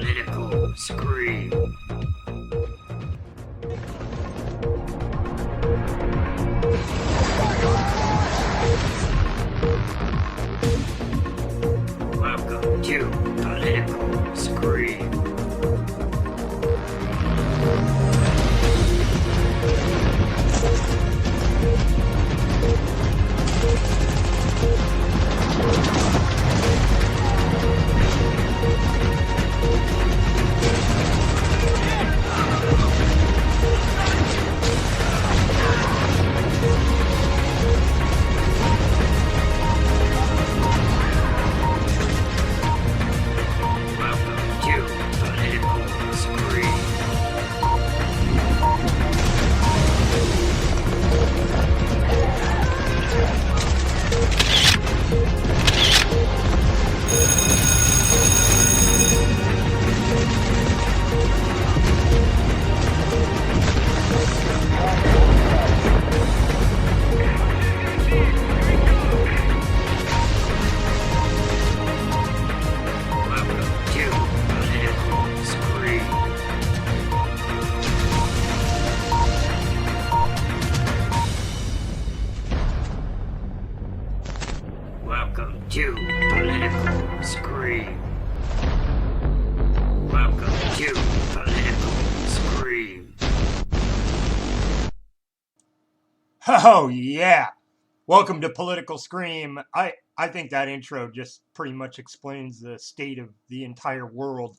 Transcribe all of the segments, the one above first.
Political Scream. Welcome to Political Scream. Welcome to Political Scream. Welcome to Political Scream. Oh, yeah. Welcome to Political Scream. I think that intro just pretty much explains the state of the entire world.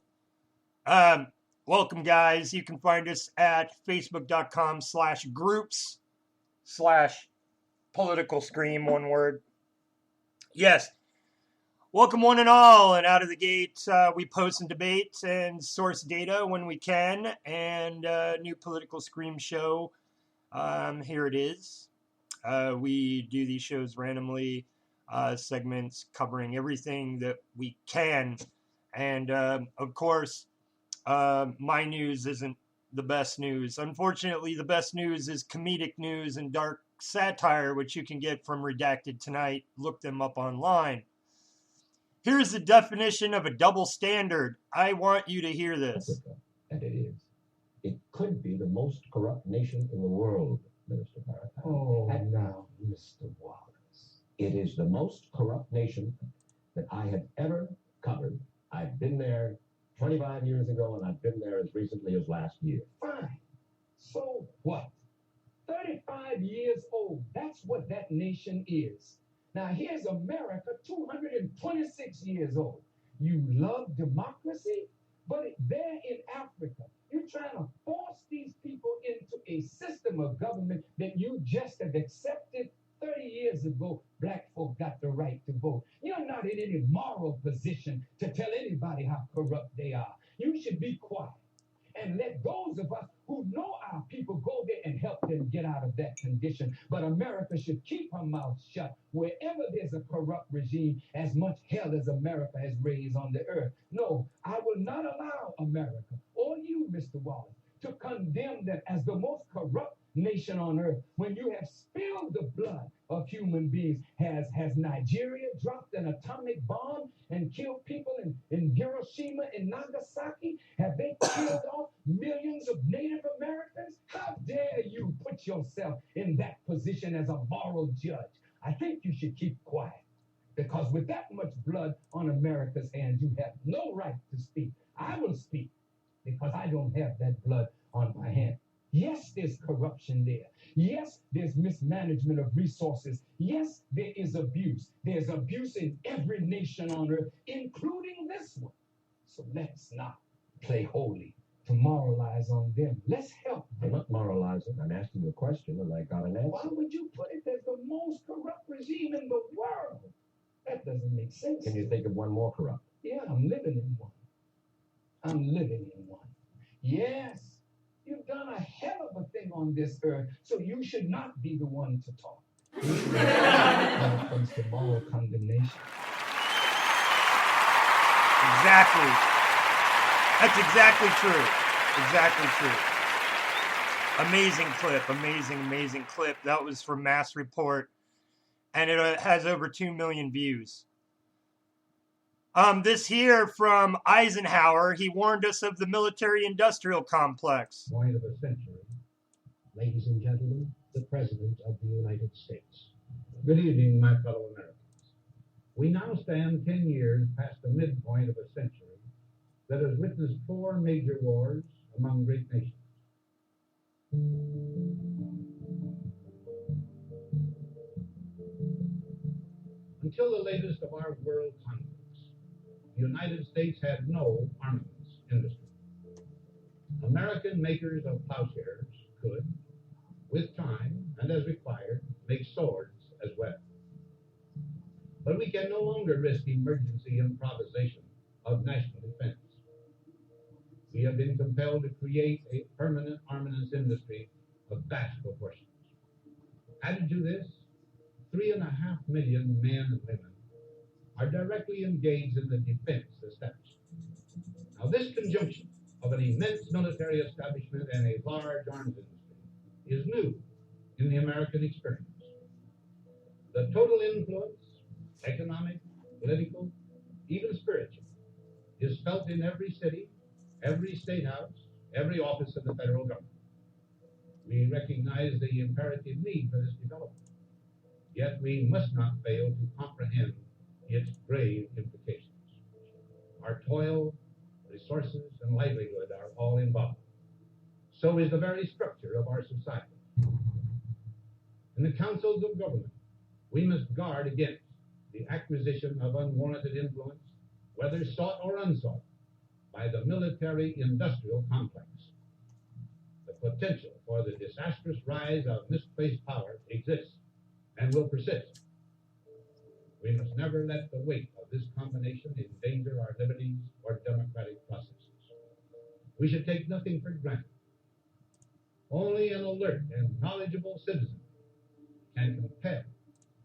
Welcome, guys. You can find us at facebook.com/groups/Political Scream, one word. Yes. Welcome, one and all. And out of the gate, we post and debate and source data when we can. And new Political Scream show. Here it is. We do these shows randomly, segments covering everything that we can. And, of course, my news isn't the best news. Unfortunately, the best news is comedic news and dark satire, which you can get from Redacted Tonight. Look them up online. Here's the definition of a double standard. I want you to hear this. And it is. It could be the most corrupt nation in the world, Minister Maritime. Oh, and now, Mr. Wallace. It is the most corrupt nation that I have ever covered. I've been there 25 years ago, and I've been there as recently as last year. Fine. So what? 35 years old. That's what that nation is. Now, here's America, 226 years old. You love democracy, but there in Africa, you're trying to force these people into a system of government that you just have accepted 30 years ago. Black folk got the right to vote. You're not in any moral position to tell anybody how corrupt they are. You should be quiet and let those of us who know our people go there and help them get out of that condition. But America should keep her mouth shut wherever there's a corrupt regime, as much hell as America has raised on the earth. No, I will not allow America or you, Mr. Wallace, to condemn them as the most corrupt nation on earth when you have spilled the blood of human beings. Has Nigeria dropped an atomic bomb and killed people in Hiroshima and Nagasaki? Have they killed off millions of Native Americans? How dare you put yourself in that position as a moral judge? I think you should keep quiet, because with that much blood on America's hands, you have no right to speak. I will speak because I don't have that blood on my hand. Yes, there's corruption there. Yes, there's mismanagement of resources. Yes, there is abuse. There's abuse in every nation on earth, including this one. So let's not play holy to moralize on them. Let's help them. I'm not moralizing. I'm asking you a question, and I got an answer. Why would you put it as the most corrupt regime in the world? That doesn't make sense. Can you think of one more corrupt? Yeah, I'm living in one. I'm living in one. Yes. You've done a hell of a thing on this earth, so you should not be the one to talk. You should when it comes to moral condemnation. Exactly. That's exactly true. Exactly true. Amazing clip. Amazing clip. That was from Mass Report. And it has over 2 million views. This here from Eisenhower. He warned us of the military-industrial complex. Point of a century. Ladies and gentlemen, the President of the United States. Good evening, my fellow Americans. We now stand 10 years past the midpoint of a century that has witnessed 4 major wars among great nations. Until the latest of our world conflicts, the United States had no armaments industry. American makers of plowshares could, with time and as required, make swords as well. But we can no longer risk emergency improvisation of national defense. We have been compelled to create a permanent armaments industry of vast proportions. Added to this, 3.5 million men and women are directly engaged in the defense establishment. Now, this conjunction of an immense military establishment and a large arms industry is new in the American experience. The total influence, economic, political, even spiritual, is felt in every city, every state house, every office of the federal government. We recognize the imperative need for this development, yet we must not fail to comprehend its grave implications. Our toil, resources, and livelihood are all involved. So is the very structure of our society. In the councils of government, we must guard against the acquisition of unwarranted influence, whether sought or unsought, by the military-industrial complex. The potential for the disastrous rise of misplaced power exists and will persist. We must never let the weight of this combination endanger our liberties or democratic processes. We should take nothing for granted. Only an alert and knowledgeable citizen can compel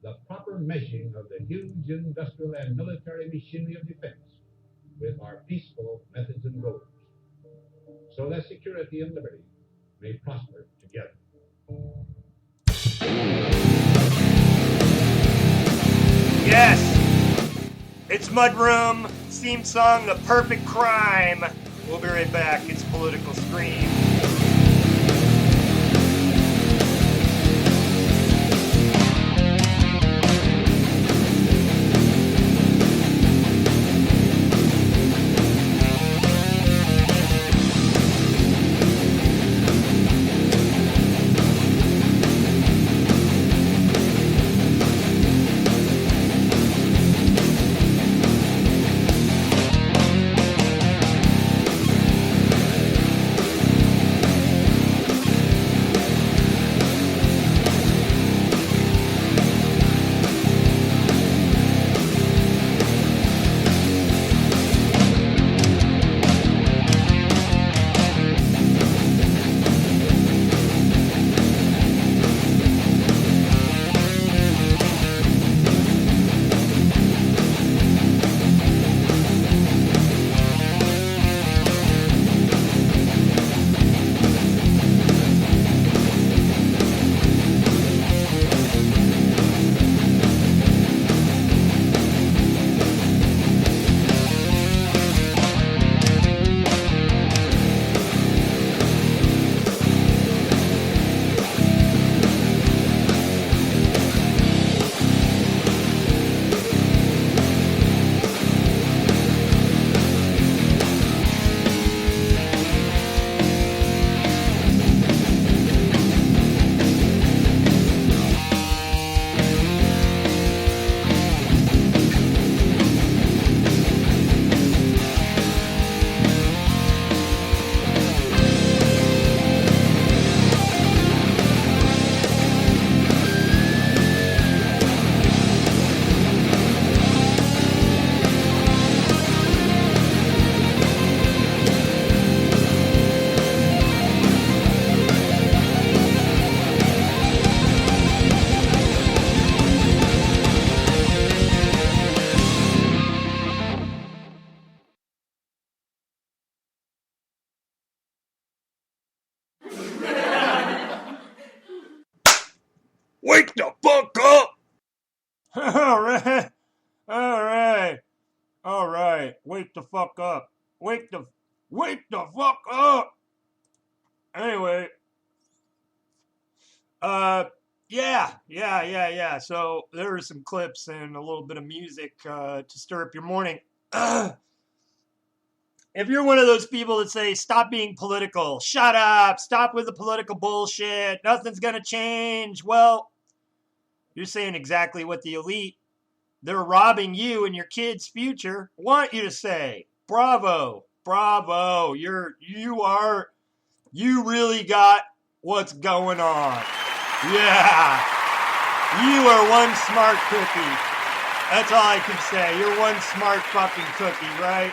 the proper meshing of the huge industrial and military machinery of defense with our peaceful methods and goals, so that security and liberty may prosper together. Yes, it's Mudroom, theme song, The Perfect Crime. We'll be right back. It's Political Scream. Wake the fuck up. Wake the fuck up. Anyway, yeah. So there are some clips and a little bit of music to stir up your morning. If you're one of those people that say, stop being political, shut up, stop with the political bullshit, nothing's going to change, well, you're saying exactly what the elite, they're robbing you and your kids' future, want you to say. Bravo, bravo, you really got what's going on. Yeah, you are one smart cookie. That's all I can say. You're one smart fucking cookie, right?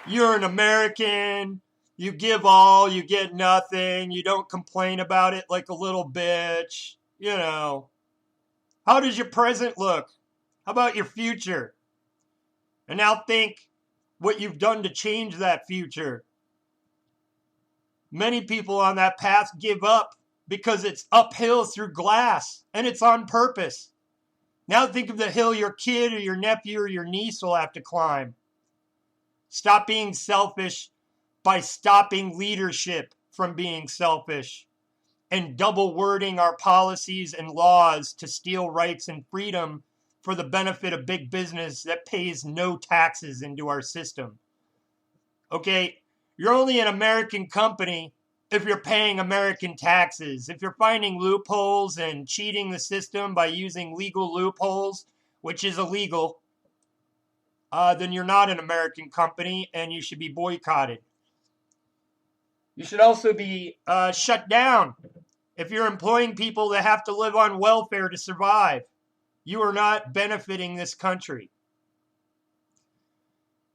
You're an American. You give all, you get nothing. You don't complain about it like a little bitch. You know. How does your present look? How about your future? And now think what you've done to change that future. Many people on that path give up because it's uphill through glass, and it's on purpose. Now think of the hill your kid or your nephew or your niece will have to climb. Stop being selfish by stopping leadership from being selfish and double wording our policies and laws to steal rights and freedom for the benefit of big business that pays no taxes into our system. Okay, you're only an American company if you're paying American taxes. If you're finding loopholes and cheating the system by using legal loopholes, which is illegal, then you're not an American company and you should be boycotted. You should also be shut down if you're employing people that have to live on welfare to survive. You are not benefiting this country.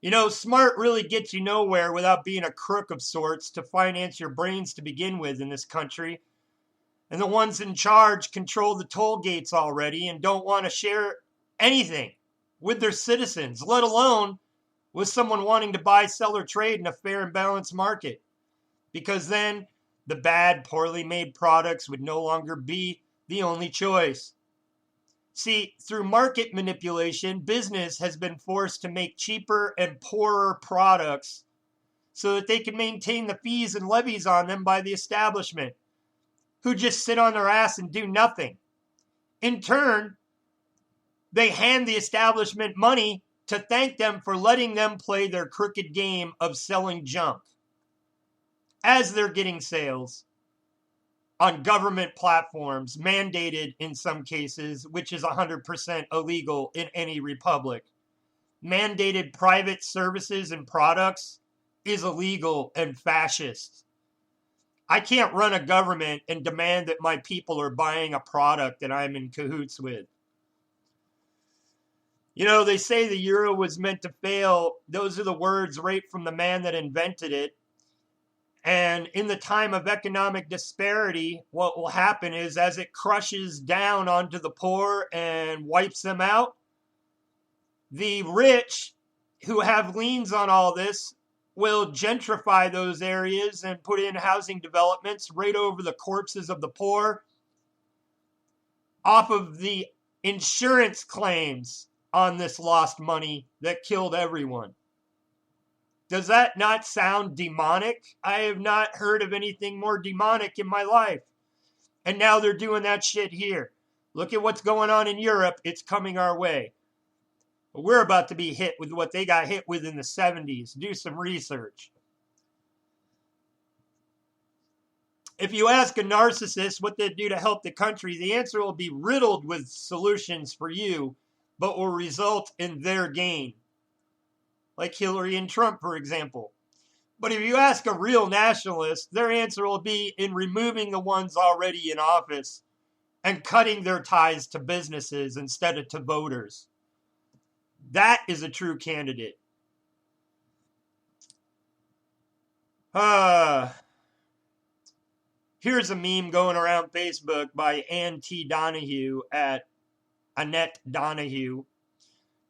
You know, smart really gets you nowhere without being a crook of sorts to finance your brains to begin with in this country. And the ones in charge control the toll gates already and don't want to share anything with their citizens, let alone with someone wanting to buy, sell, or trade in a fair and balanced market. Because then the bad, poorly made products would no longer be the only choice. See, through market manipulation, business has been forced to make cheaper and poorer products so that they can maintain the fees and levies on them by the establishment, who just sit on their ass and do nothing. In turn, they hand the establishment money to thank them for letting them play their crooked game of selling junk as they're getting sales on government platforms, mandated in some cases, which is 100% illegal in any republic. Mandated private services and products is illegal and fascist. I can't run a government and demand that my people are buying a product that I'm in cahoots with. You know, they say the euro was meant to fail. Those are the words right from the man that invented it. And in the time of economic disparity, what will happen is as it crushes down onto the poor and wipes them out, the rich who have liens on all this will gentrify those areas and put in housing developments right over the corpses of the poor off of the insurance claims on this lost money that killed everyone. Does that not sound demonic? I have not heard of anything more demonic in my life. And now they're doing that shit here. Look at what's going on in Europe. It's coming our way. We're about to be hit with what they got hit with in the 70s. Do some research. If you ask a narcissist what they do to help the country, the answer will be riddled with solutions for you, but will result in their gain. Like Hillary and Trump, for example. But if you ask a real nationalist, their answer will be in removing the ones already in office and cutting their ties to businesses instead of to voters. That is a true candidate. Here's a meme going around Facebook by Ann T. Donahue at Annette Donahue.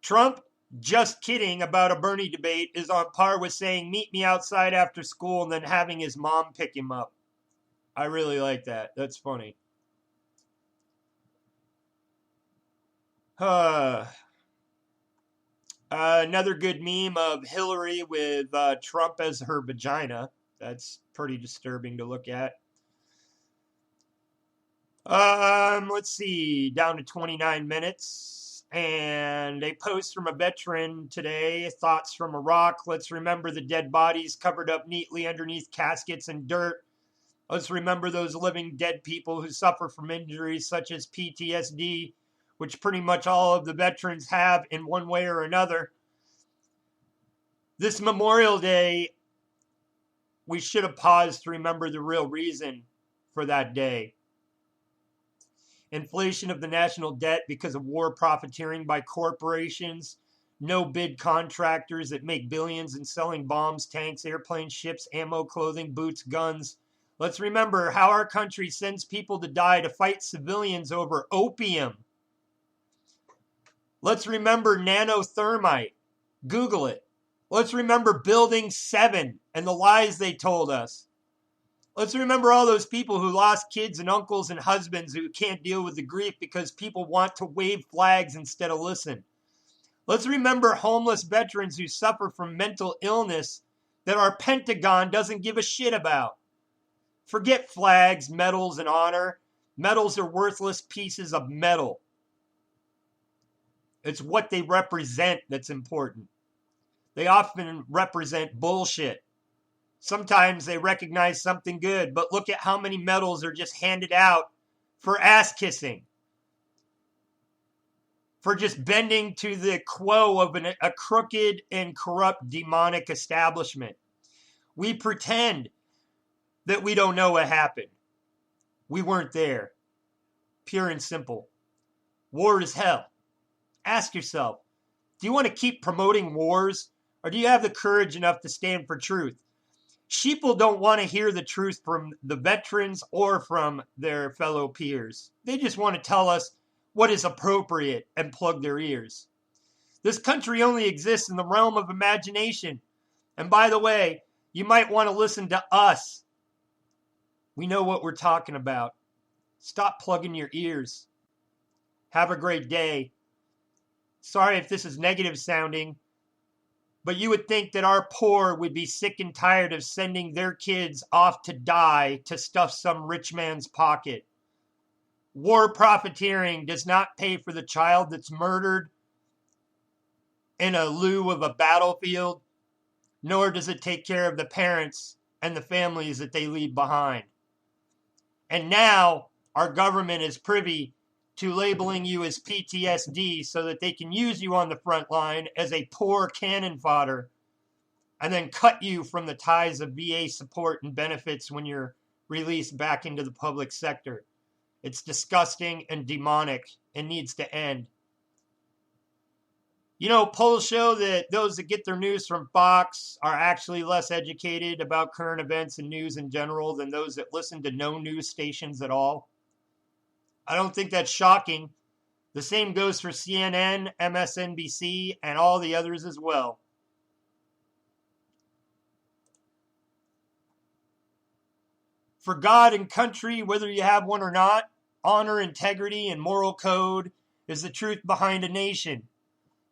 Trump, just kidding about a Bernie debate, is on par with saying, meet me outside after school, and then having his mom pick him up. I really like that. That's funny. Another good meme of Hillary with Trump as her vagina. That's pretty disturbing to look at. Let's see, down to 29 minutes. And a post from a veteran today, thoughts from Iraq. Let's remember the dead bodies covered up neatly underneath caskets and dirt. Let's remember those living dead people who suffer from injuries such as PTSD, which pretty much all of the veterans have in one way or another. This Memorial Day, we should have paused to remember the real reason for that day. Inflation of the national debt because of war profiteering by corporations, no bid contractors that make billions in selling bombs, tanks, airplanes, ships, ammo, clothing, boots, guns. Let's remember how our country sends people to die to fight civilians over opium. Let's remember nanothermite. Google it. Let's remember Building 7 and the lies they told us. Let's remember all those people who lost kids and uncles and husbands who can't deal with the grief because people want to wave flags instead of listen. Let's remember homeless veterans who suffer from mental illness that our Pentagon doesn't give a shit about. Forget flags, medals, and honor. Medals are worthless pieces of metal. It's what they represent that's important. They often represent bullshit. Sometimes they recognize something good, but look at how many medals are just handed out for ass kissing, for just bending to the quo of a crooked and corrupt demonic establishment. We pretend that we don't know what happened. We weren't there. Pure and simple. War is hell. Ask yourself, do you want to keep promoting wars, or do you have the courage enough to stand for truth? Sheeple don't want to hear the truth from the veterans or from their fellow peers. They just want to tell us what is appropriate and plug their ears. This country only exists in the realm of imagination. And by the way, you might want to listen to us. We know what we're talking about. Stop plugging your ears. Have a great day. Sorry if this is negative sounding, but you would think that our poor would be sick and tired of sending their kids off to die to stuff some rich man's pocket. War profiteering does not pay for the child that's murdered in a lieu of a battlefield, nor does it take care of the parents and the families that they leave behind. And now our government is privy to labeling you as PTSD so that they can use you on the front line as a poor cannon fodder and then cut you from the ties of VA support and benefits when you're released back into the public sector. It's disgusting and demonic and needs to end. You know, polls show that those that get their news from Fox are actually less educated about current events and news in general than those that listen to no news stations at all. I don't think that's shocking. The same goes for CNN, MSNBC, and all the others as well. For God and country, whether you have one or not, honor, integrity, and moral code is the truth behind a nation.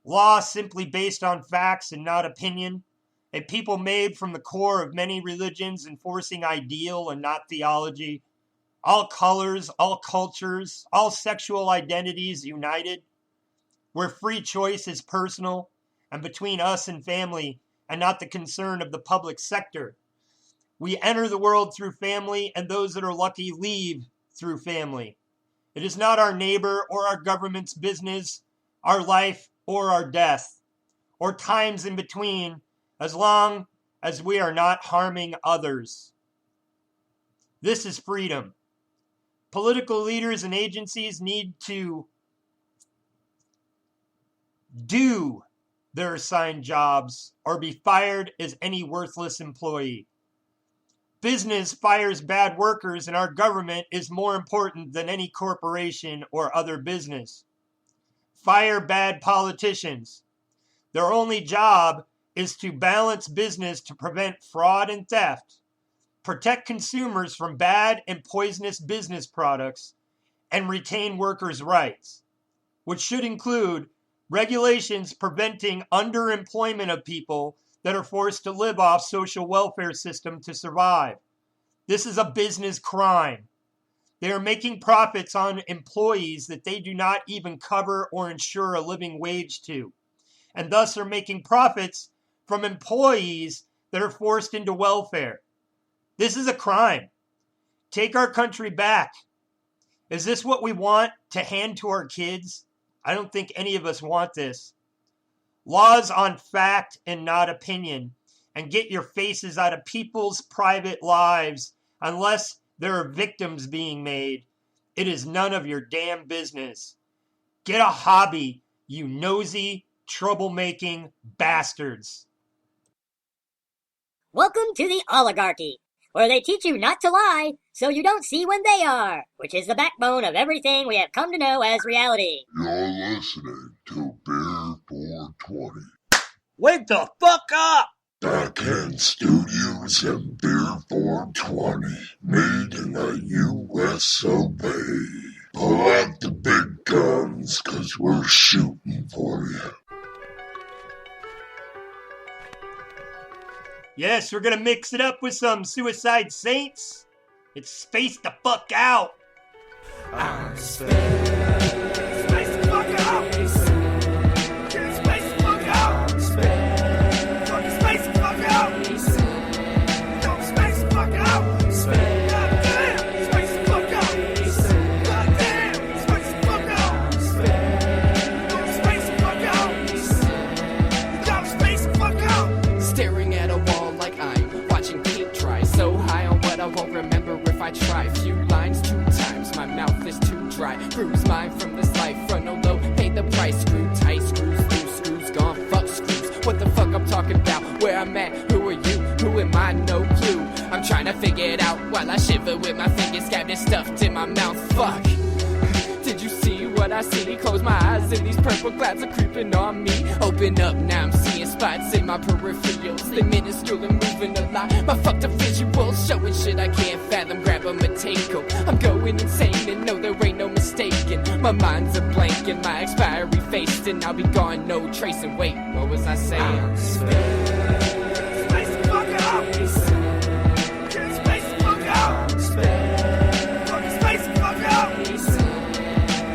Law simply based on facts and not opinion. A people made from the core of many religions enforcing ideal and not theology. All colors, all cultures, all sexual identities united. Where free choice is personal and between us and family and not the concern of the public sector. We enter the world through family, and those that are lucky leave through family. It is not our neighbor or our government's business, our life or our death, or times in between, as long as we are not harming others. This is freedom. Political leaders and agencies need to do their assigned jobs or be fired as any worthless employee. Business fires bad workers, and our government is more important than any corporation or other business. Fire bad politicians. Their only job is to balance business to prevent fraud and theft, protect consumers from bad and poisonous business products, and retain workers' rights, which should include Regulations preventing underemployment of people that are forced to live off social welfare system to survive. This is a business crime. They are making profits on employees that they do not even cover or insure a living wage to, and thus are making profits from employees that are forced into welfare. This is a crime. Take our country back. Is this what we want to hand to our kids? I don't think any of us want this. Laws on fact and not opinion, and get your faces out of people's private lives unless there are victims being made. It is none of your damn business. Get a hobby, you nosy, troublemaking bastards. Welcome to the oligarchy, where they teach you not to lie so you don't see when they are, which is the backbone of everything we have come to know as reality. You're listening to Beer 420. Wake the fuck up! Backhand Studios and Beer 420, made in the U.S. of A. Pull out the big guns, 'cause we're shooting for you. Yes, we're gonna mix it up with some Suicide Saints. It's Space the Fuck Out. Space the fuck out. Get space the fuck out. Fucking space the fuck out. Don't space the fuck out. Goddamn, space the fuck out. Goddamn, space the fuck out. Don't space the fuck out. You gotta space the fuck out. Staring at a wall like I'm watching paint dry. So high on what I won't remember if I try. Few lines 2 times, my mouth is too dry. Bruise mine from this life, frontal low, pay the price. Screw tight, screws loose, screws gone, fuck screws. What the fuck I'm talking about, where I'm at, who are you, who am I, no clue. I'm trying to figure it out while I shiver with my fingers scabbed and stuffed in my mouth, fuck. Did you see what I see? Close my eyes and these purple clouds are creeping on me. Open up, now I'm seeing spots in my peripherals. They minuscule and moving a lot. My fucked up visuals showing shit I can't fathom. Grab 'em and take 'em. I'm going insane and no, there ain't no mistaking. My mind's a blank and my expiry faced, and I'll be gone, no tracing. Wait, what was I saying? Space the fuck out. Get space the fuck out. Fucking space the fuck out.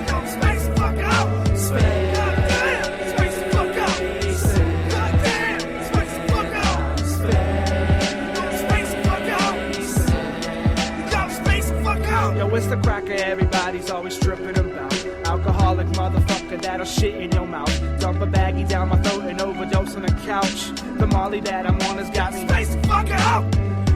Don't space the fuck out. Goddamn, space the fuck out. Goddamn, space the fuck out. Don't space the fuck out. You gotta space the fuck out. Yo, it's the cracker everybody's always tripping about. Alcoholic motherfucker that'll shit in your mouth. Dump a baggie down my throat and overdose on the couch. The molly that I'm on has got me. Space the fuck out.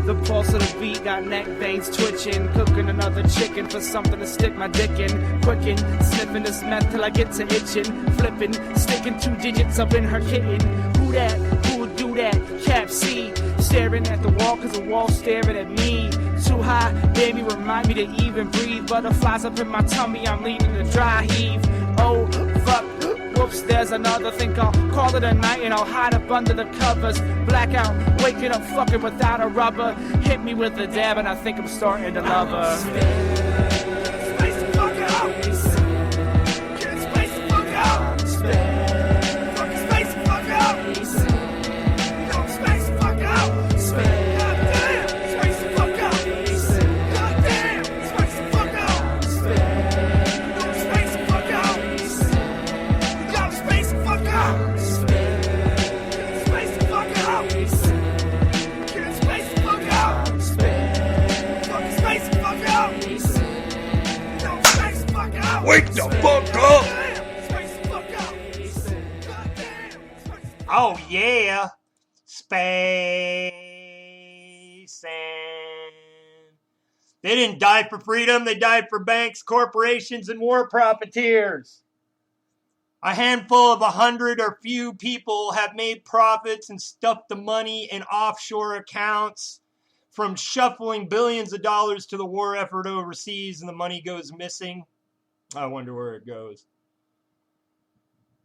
The pulse of the beat got neck veins twitching. Cooking another chicken for something to stick my dick in. Quicken, sniffing this meth till I get to itching. Flipping, sticking 2 digits up in her kitten. Who that? Who would do that? Cap C. Staring at the wall cause the wall's staring at me. Too high, baby, remind me to even breathe. Butterflies up in my tummy, I'm leaning to dry heave. Oh, fuck. Whoops, there's another. Think I'll call it a night and I'll hide up under the covers. Blackout, waking up fucking without a rubber. Hit me with a dab and I think I'm starting to love her. Space the fuck out. Get space the fuck out. Fucking space the fuck out. Don't space the fuck out. Goddamn, space the fuck out. Goddamn, space the fuck out. Don't space the fuck out. You gotta space the fuck out. Space the fuck out. Get space the fuck out. Fucking space the fuck out. Don't space the fuck out. Wake the fuck up! Space the fuck out. Goddamn, space the fuck out. Oh yeah, space and they didn't die for freedom, they died for banks, corporations, and war profiteers. A handful of 100 or few people have made profits and stuffed the money in offshore accounts, from shuffling billions of dollars to the war effort overseas, and the money goes missing. I wonder where it goes.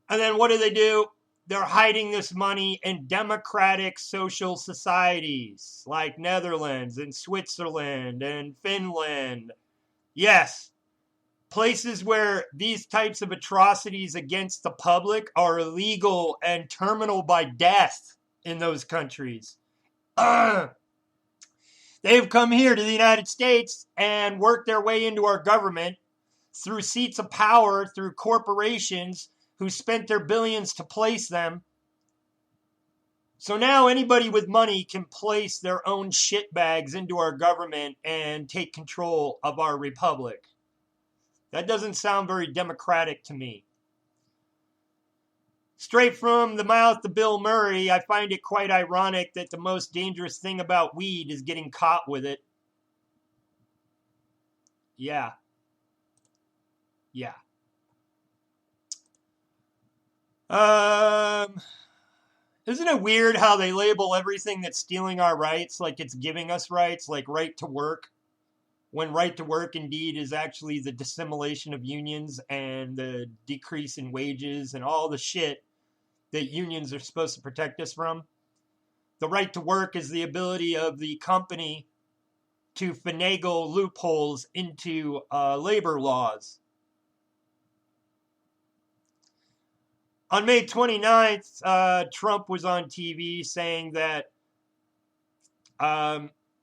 And then what do? They're hiding this money in democratic social societies like Netherlands and Switzerland and Finland. Yes, Places where these types of atrocities against the public are illegal and terminal by death in those countries. They've come here to the United States and worked their way into our government through seats of power, through corporations who spent their billions to place them. So now anybody with money can place their own shitbags into our government and take control of our republic. That doesn't sound very democratic to me. Straight from the mouth of Bill Murray, I find it quite ironic that the most dangerous thing about weed is getting caught with it. Yeah. Isn't it weird how they label everything that's stealing our rights like it's giving us rights, like right to work, when right to work indeed is actually the dissimulation of unions and the decrease in wages and all the shit that unions are supposed to protect us from? The right to work is the ability of the company to finagle loopholes into labor laws. On May 29th, Trump was on TV saying that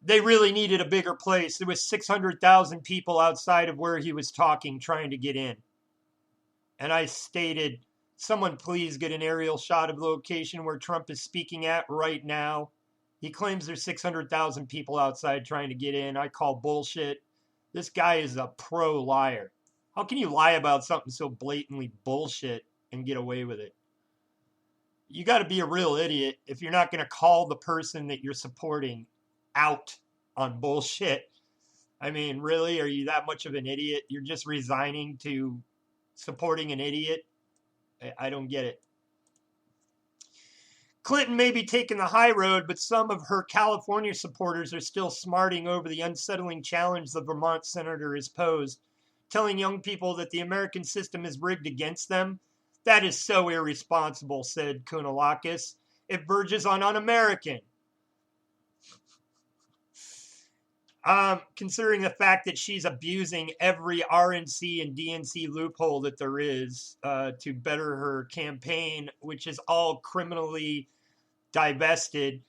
they really needed a bigger place. There was 600,000 people outside of where he was talking trying to get in. And I stated, someone please get an aerial shot of the location where Trump is speaking at right now. He claims there's 600,000 people outside trying to get in. I call bullshit. This guy is a pro liar. How can you lie about something so blatantly bullshit and get away with it? You got to be a real idiot if you're not going to call the person that you're supporting out on bullshit. I mean, really? Are you that much of an idiot? You're just resigning to supporting an idiot? I don't get it. Clinton may be taking the high road, but some of her California supporters are still smarting over the unsettling challenge the Vermont senator has posed, telling young people that the American system is rigged against them. That is so irresponsible, said Kounalakis. It verges on un-American. Considering the fact that she's abusing every RNC and DNC loophole that there is to better her campaign, which is all criminally divested.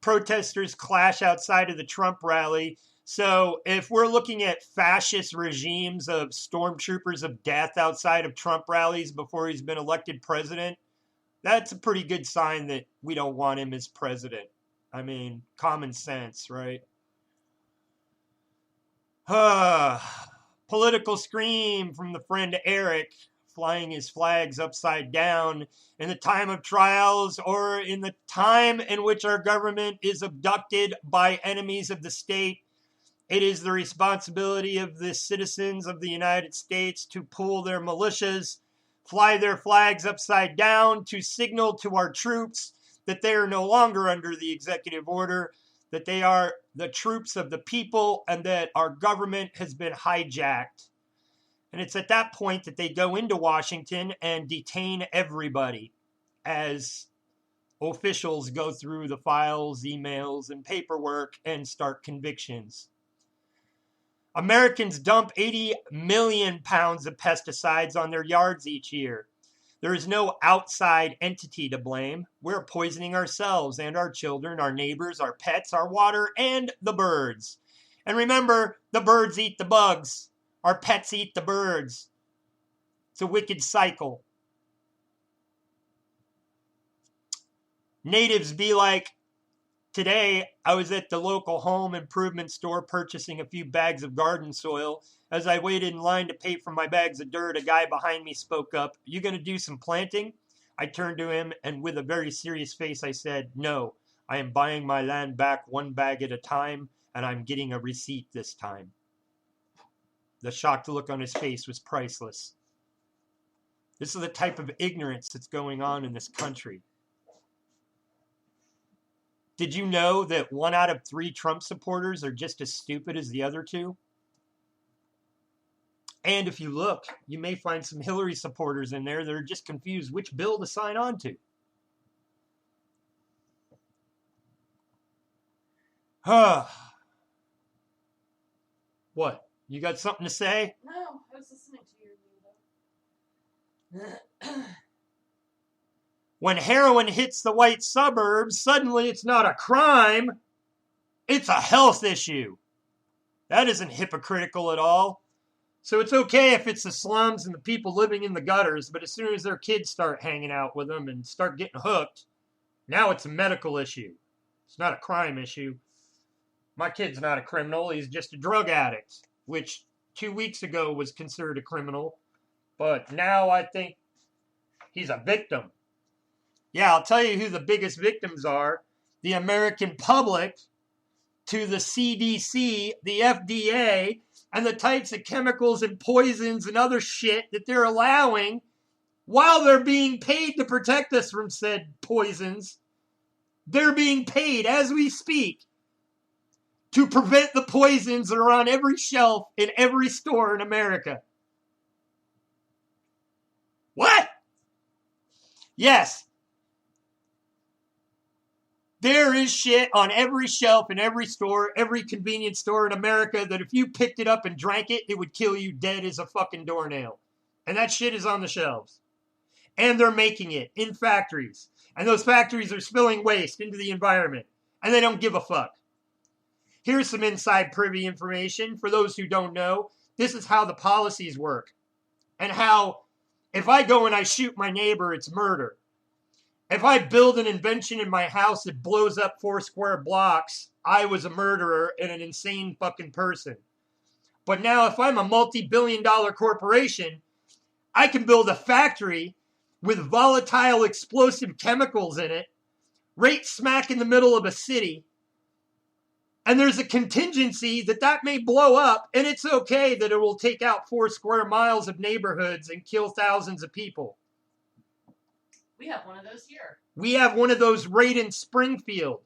Protesters clash outside of the Trump rally. So if we're looking at fascist regimes of stormtroopers of death outside of Trump rallies before he's been elected president, that's a pretty good sign that we don't want him as president. I mean, common sense, right? Political scream from the friend Eric, flying his flags upside down in the time of trials or in the time in which our government is abducted by enemies of the state. It is the responsibility of the citizens of the United States to pool their militias, fly their flags upside down to signal to our troops that they are no longer under the executive order, that they are the troops of the people, and that our government has been hijacked. And it's at that point that they go into Washington and detain everybody as officials go through the files, emails, and paperwork and start convictions. Americans dump 80 million pounds of pesticides on their yards each year. There is no outside entity to blame. We're poisoning ourselves and our children, our neighbors, our pets, our water, and the birds. And remember, the birds eat the bugs. Our pets eat the birds. It's a wicked cycle. Natives be like, today I was at the local home improvement store purchasing a few bags of garden soil. As I waited in line to pay for my bags of dirt, a guy behind me spoke up. You going to do some planting? I turned to him and with a very serious face I said, no, I am buying my land back one bag at a time and I'm getting a receipt this time. The shocked look on his face was priceless. This is the type of ignorance that's going on in this country. Did you know that 1 out of 3 Trump supporters are just as stupid as the other 2? And if you look, you may find some Hillary supporters in there that are just confused which bill to sign on to. What? You got something to say? No, I was listening When heroin hits the white suburbs, suddenly it's not a crime, it's a health issue. That isn't hypocritical at all. So it's okay if it's the slums and the people living in the gutters, but as soon as their kids start hanging out with them and start getting hooked, now it's a medical issue. It's not a crime issue. My kid's not a criminal, he's just a drug addict, which 2 weeks ago was considered a criminal, but now I think he's a victim. Yeah, I'll tell you who the biggest victims are. The American public to the CDC, the FDA, and the types of chemicals and poisons and other shit that they're allowing while they're being paid to protect us from said poisons. They're being paid as we speak to prevent the poisons that are on every shelf in every store in America. What? Yes. There is shit on every shelf in every store, every convenience store in America that if you picked it up and drank it, it would kill you dead as a fucking doornail. And that shit is on the shelves. And they're making it in factories. And those factories are spilling waste into the environment. And they don't give a fuck. Here's some inside privy information for those who don't know. This is how the policies work. And how if I go and I shoot my neighbor, it's murder. If I build an invention in my house that blows up 4 square blocks, I was a murderer and an insane fucking person. But now if I'm a multi-billion-dollar corporation, I can build a factory with volatile explosive chemicals in it, right smack in the middle of a city, and there's a contingency that that may blow up, and it's okay that it will take out 4 square miles of neighborhoods and kill thousands of people. We have one of those here. We have one of those right in Springfield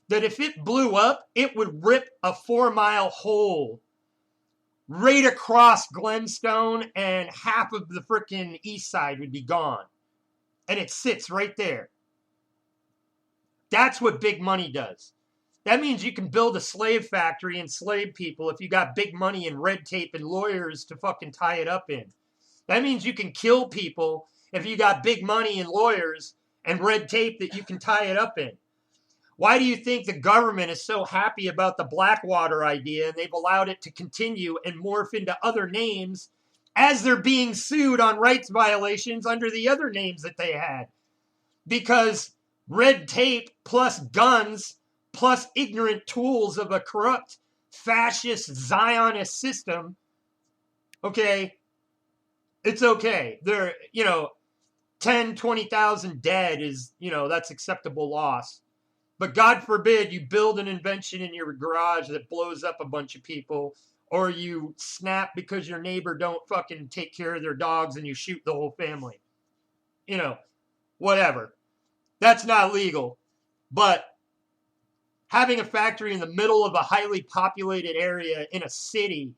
that if it blew up, it would rip a 4-mile hole right across Glenstone, and half of the frickin' east side would be gone. And it sits right there. That's what big money does. That means you can build a slave factory and slave people if you got big money and red tape and lawyers to fucking tie it up in. That means you can kill people if you got big money and lawyers and red tape that you can tie it up in. Why do you think the government is so happy about the Blackwater idea and they've allowed it to continue and morph into other names as they're being sued on rights violations under the other names that they had? Because red tape plus guns plus ignorant tools of a corrupt fascist Zionist system, okay, it's okay. There, 10, 20,000 dead is, that's acceptable loss. But God forbid you build an invention in your garage that blows up a bunch of people, or you snap because your neighbor don't fucking take care of their dogs and you shoot the whole family. Whatever. That's not legal. But having a factory in the middle of a highly populated area in a city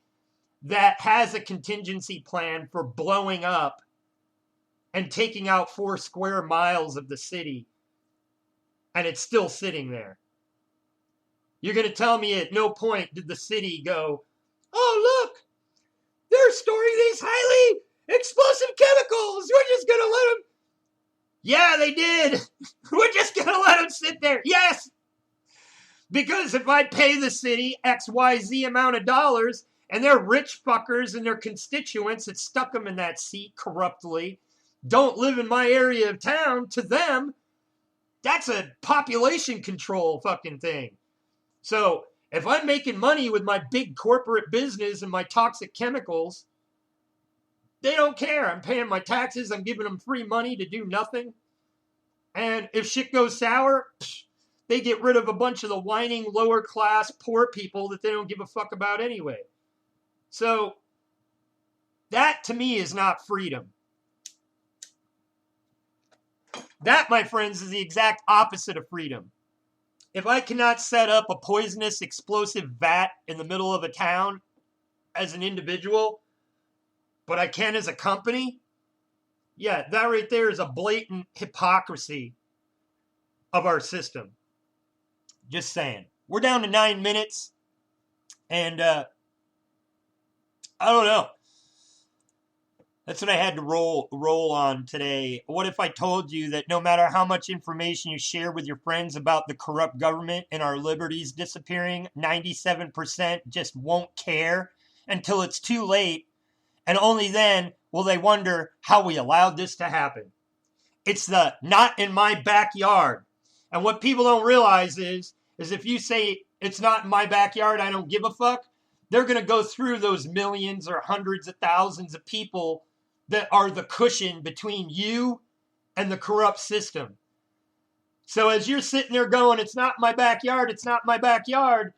that has a contingency plan for blowing up and taking out 4 square miles of the city, and it's still sitting there. You're going to tell me at no point did the city go, oh, look, they're storing these highly explosive chemicals. We're just going to let them. Yeah, they did. We're just going to let them sit there. Yes. Because if I pay the city XYZ amount of dollars and they're rich fuckers and their constituents that stuck them in that seat corruptly don't live in my area of town, to them, that's a population control fucking thing. So if I'm making money with my big corporate business and my toxic chemicals, they don't care. I'm paying my taxes. I'm giving them free money to do nothing. And if shit goes sour, they get rid of a bunch of the whining lower class poor people that they don't give a fuck about anyway. So that to me is not freedom. That, my friends, is the exact opposite of freedom. If I cannot set up a poisonous explosive vat in the middle of a town as an individual, but I can as a company, yeah, that right there is a blatant hypocrisy of our system. Just saying. We're down to 9 minutes, and I don't know. That's what I had to roll on today. What if I told you that no matter how much information you share with your friends about the corrupt government and our liberties disappearing, 97% just won't care until it's too late, and only then will they wonder how we allowed this to happen. It's the not in my backyard. And what people don't realize is if you say it's not in my backyard, I don't give a fuck, they're going to go through those millions or hundreds of thousands of people that are the cushion between you and the corrupt system. So as you're sitting there going, it's not my backyard, it's not my backyard,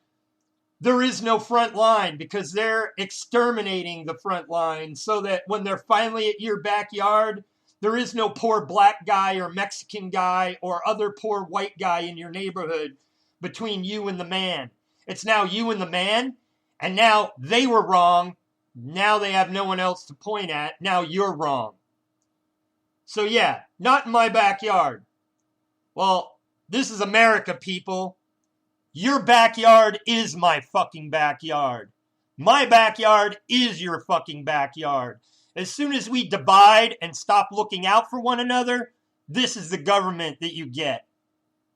there is no front line because they're exterminating the front line so that when they're finally at your backyard, there is no poor black guy or Mexican guy or other poor white guy in your neighborhood between you and the man. It's now you and the man, and now they were wrong. Now they have no one else to point at. Now you're wrong. So yeah, not in my backyard. Well, this is America, people. Your backyard is my fucking backyard. My backyard is your fucking backyard. As soon as we divide and stop looking out for one another, this is the government that you get.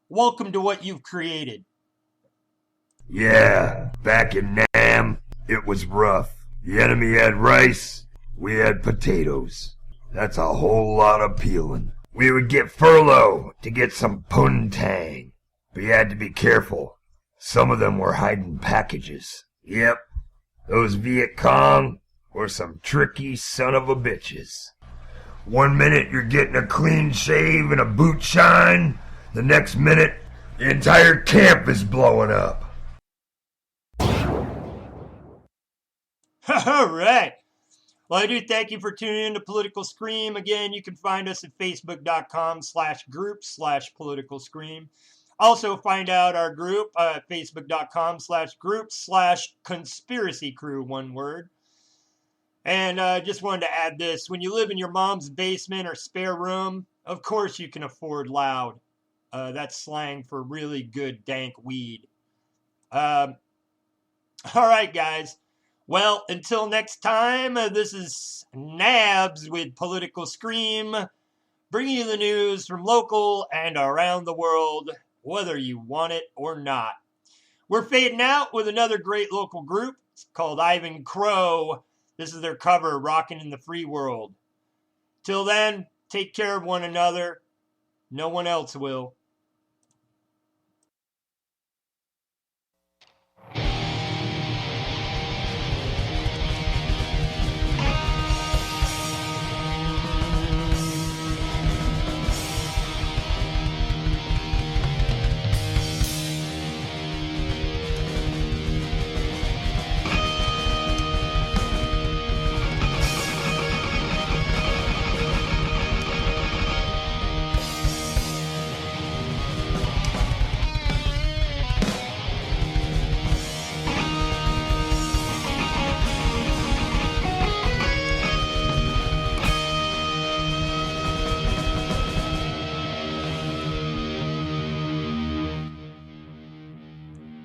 Welcome to what you've created. Yeah, back in Nam, it was rough. The enemy had rice, we had potatoes. That's a whole lot of peeling. We would get furlough to get some poontang, but you had to be careful. Some of them were hiding packages. Yep, those Viet Cong were some tricky son of a bitches. 1 minute you're getting a clean shave and a boot shine, the next minute the entire camp is blowing up. All right. Well, I do thank you for tuning in to Political Scream. Again, you can find us at facebook.com/group/Political Scream. Also, find out our group at facebook.com/group/Conspiracy Crew, one word. And just wanted to add this. When you live in your mom's basement or spare room, of course you can afford loud. That's slang for really good, dank weed. All right, guys. Well, until next time, this is Nabs with Political Scream, bringing you the news from local and around the world, whether you want it or not. We're fading out with another great local group. It's called Ivan Crow. This is their cover, Rockin' in the Free World. Till then, take care of one another. No one else will.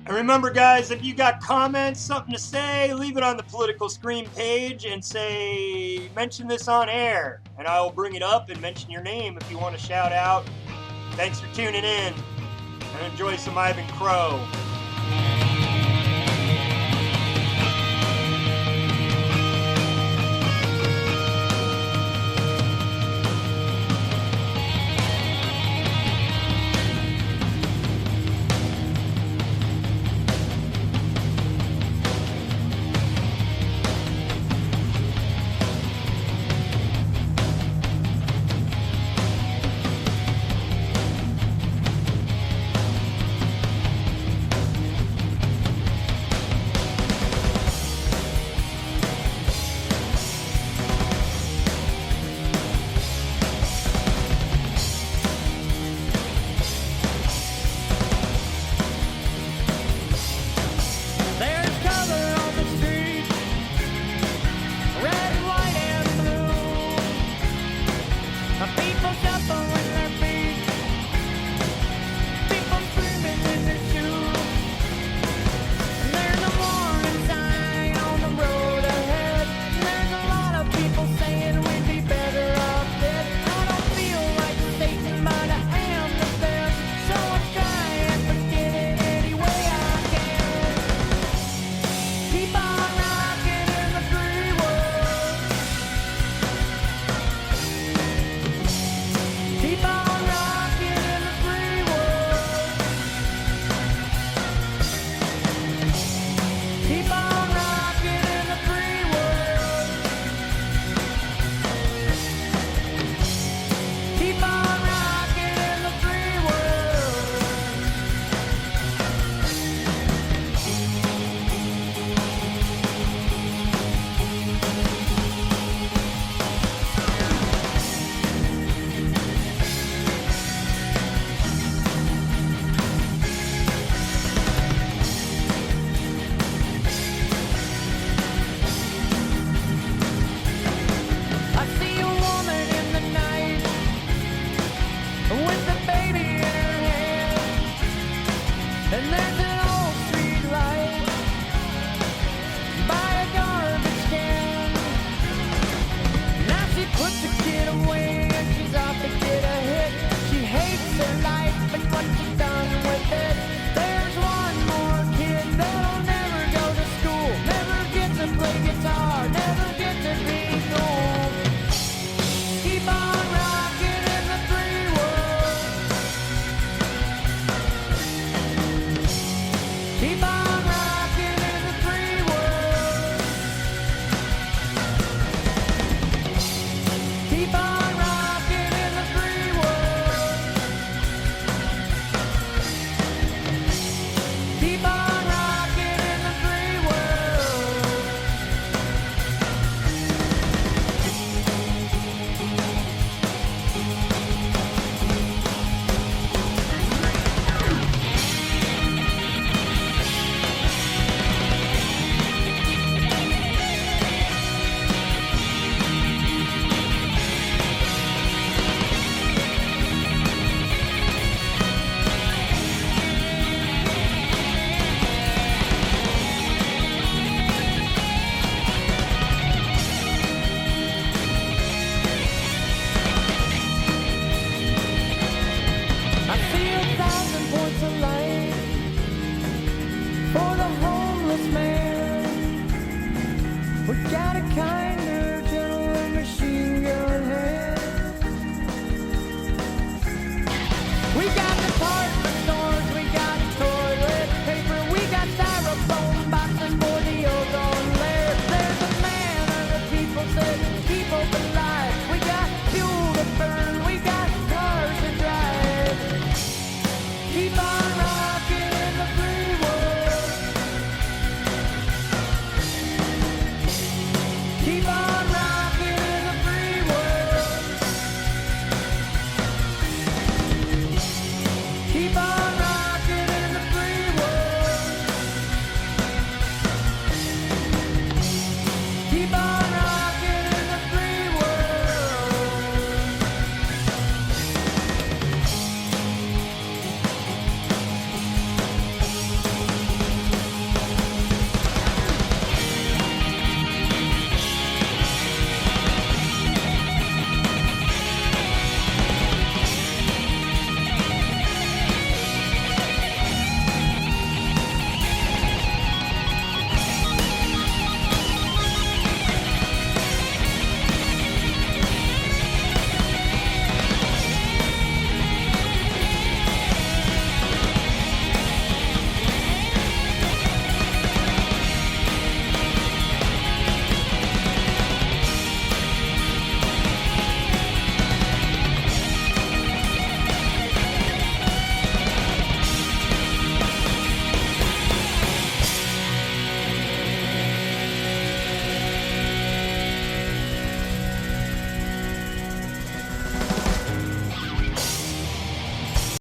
Remember, guys, if you got comments, something to say, leave it on the Political Scream page and say, mention this on air. And I will bring it up and mention your name if you want to shout out. Thanks for tuning in. And enjoy some Ivan Crow.